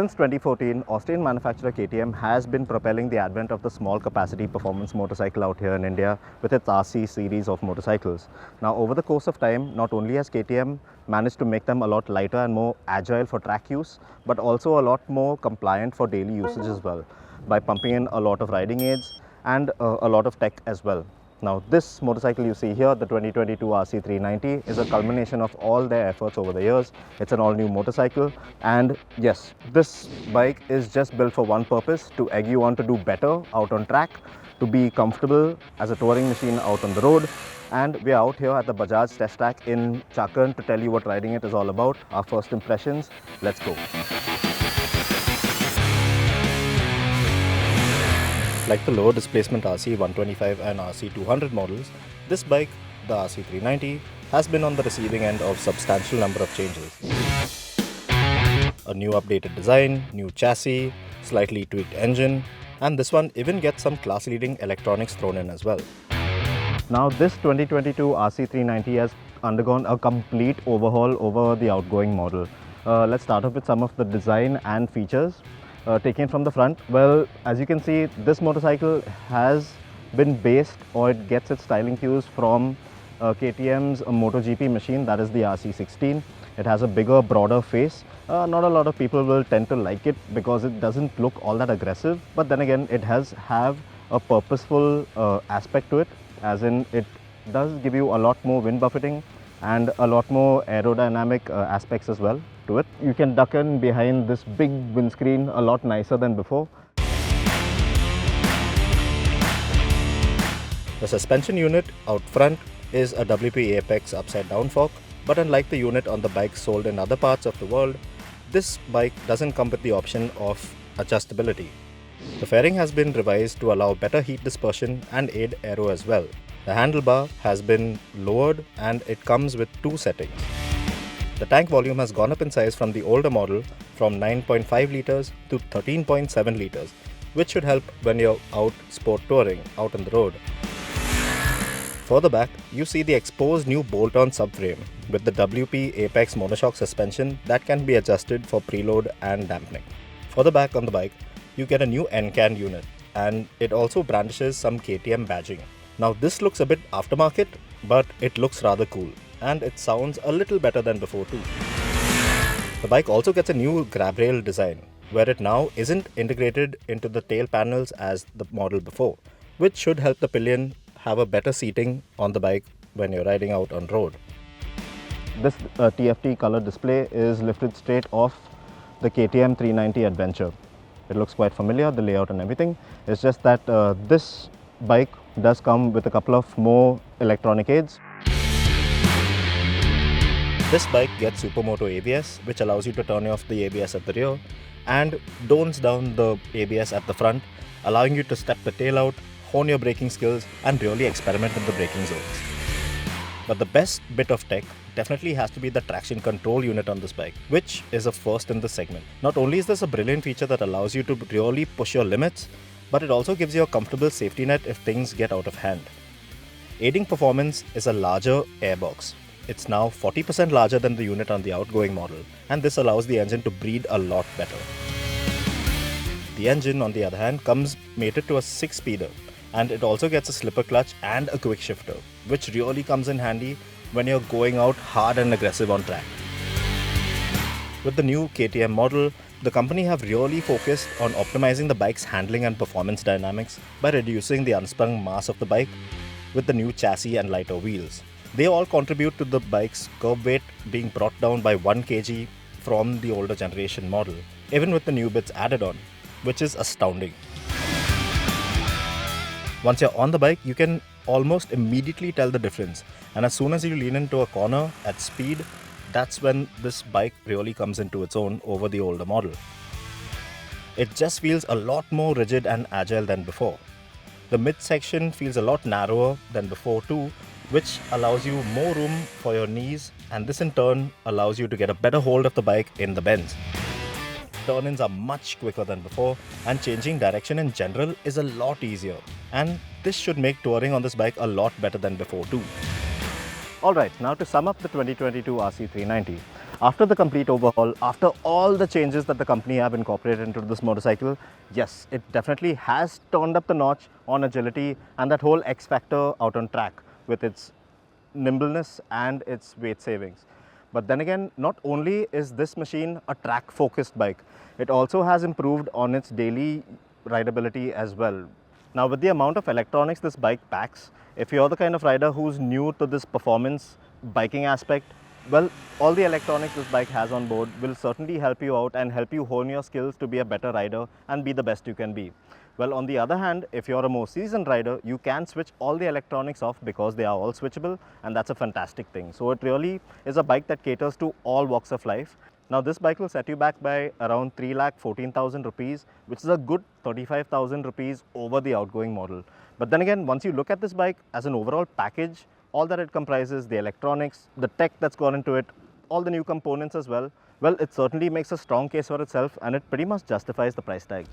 Since 2014, Austrian manufacturer KTM has been propelling the advent of the small capacity performance motorcycle out here in India with its RC series of motorcycles. Now, over the course of time, not only has KTM managed to make them a lot lighter and more agile for track use, but also a lot more compliant for daily usage as well, by pumping in a lot of riding aids and a lot of tech as well. Now, this motorcycle you see here, the 2022 RC 390, is a culmination of all their efforts over the years. It's an all-new motorcycle, and yes, this bike is just built for one purpose: to egg you on to do better out on track, to be comfortable as a touring machine out on the road. And we are out here at the Bajaj test track in Chakan to tell you what riding it is all about. Our first impressions. Let's go. Like the lower displacement RC 125 and RC 200 models, this bike, the RC 390, has been on the receiving end of substantial number of changes. A new updated design, new chassis, slightly tweaked engine, and this one even gets some class-leading electronics thrown in as well. Now this 2022 RC 390 has undergone a complete overhaul over the outgoing model. Let's start off with some of the design and features. Taken from the front, well, as you can see, this motorcycle has been based, or it gets its styling cues from KTM's MotoGP machine, that is the RC16. It has a bigger, broader face. Not a lot of people will tend to like it because it doesn't look all that aggressive, but then again, it has have a purposeful aspect to it, as in it does give you a lot more wind buffeting and a lot more aerodynamic aspects as well to it. You can duck in behind this big windscreen a lot nicer than before. The suspension unit out front is a WP Apex upside down fork, but unlike the unit on the bike sold in other parts of the world, this bike doesn't come with the option of adjustability. The fairing has been revised to allow better heat dispersion and aid aero as well. The handlebar has been lowered and it comes with two settings. The tank volume has gone up in size from the older model from 9.5 litres to 13.7 litres, which should help when you're out sport touring, out on the road. Further back, you see the exposed new bolt-on subframe with the WP Apex monoshock suspension that can be adjusted for preload and dampening. Further back on the bike, you get a new NCAN unit, and it also brandishes some KTM badging. Now this looks a bit aftermarket, but it looks rather cool, and it sounds a little better than before too. The bike also gets a new grab rail design, where it now isn't integrated into the tail panels as the model before, which should help the pillion have a better seating on the bike when you're riding out on road. This TFT color display is lifted straight off the KTM 390 Adventure. It looks quite familiar, the layout and everything. It's just that this bike does come with a couple of more electronic aids. This bike gets Supermoto ABS, which allows you to turn off the ABS at the rear and tones down the ABS at the front, allowing you to step the tail out, hone your braking skills and really experiment with the braking zones. But the best bit of tech definitely has to be the traction control unit on this bike, which is a first in the segment. Not only is this a brilliant feature that allows you to really push your limits, but it also gives you a comfortable safety net if things get out of hand. Aiding performance is a larger airbox. It's now 40% larger than the unit on the outgoing model, and this allows the engine to breathe a lot better. The engine, on the other hand, comes mated to a 6-speeder, and it also gets a slipper clutch and a quick shifter, which really comes in handy when you're going out hard and aggressive on track. With the new KTM model, the company have really focused on optimizing the bike's handling and performance dynamics by reducing the unsprung mass of the bike with the new chassis and lighter wheels. They all contribute to the bike's curb weight being brought down by 1 kg from the older generation model, even with the new bits added on, which is astounding. Once you're on the bike, you can almost immediately tell the difference, and as soon as you lean into a corner at speed, that's when this bike really comes into its own over the older model. It just feels a lot more rigid and agile than before. The midsection feels a lot narrower than before too, which allows you more room for your knees, and this in turn allows you to get a better hold of the bike in the bends. Turn-ins are much quicker than before, and changing direction in general is a lot easier, and this should make touring on this bike a lot better than before too. Alright, now to sum up the 2022 RC 390. After the complete overhaul, after all the changes that the company have incorporated into this motorcycle, yes, it definitely has turned up the notch on agility and that whole X factor out on track with its nimbleness and its weight savings. But then again, not only is this machine a track focused bike, it also has improved on its daily rideability as well. Now with the amount of electronics this bike packs, if you're the kind of rider who's new to this performance biking aspect, well, all the electronics this bike has on board will certainly help you out and help you hone your skills to be a better rider and be the best you can be. Well, on the other hand, if you're a more seasoned rider, you can switch all the electronics off because they are all switchable, and that's a fantastic thing. So it really is a bike that caters to all walks of life. Now this bike will set you back by around 3,14,000 rupees, which is a good 35,000 rupees over the outgoing model. But then again, once you look at this bike as an overall package, all that it comprises, the electronics, the tech that's gone into it, all the new components as well, well, it certainly makes a strong case for itself and it pretty much justifies the price tag.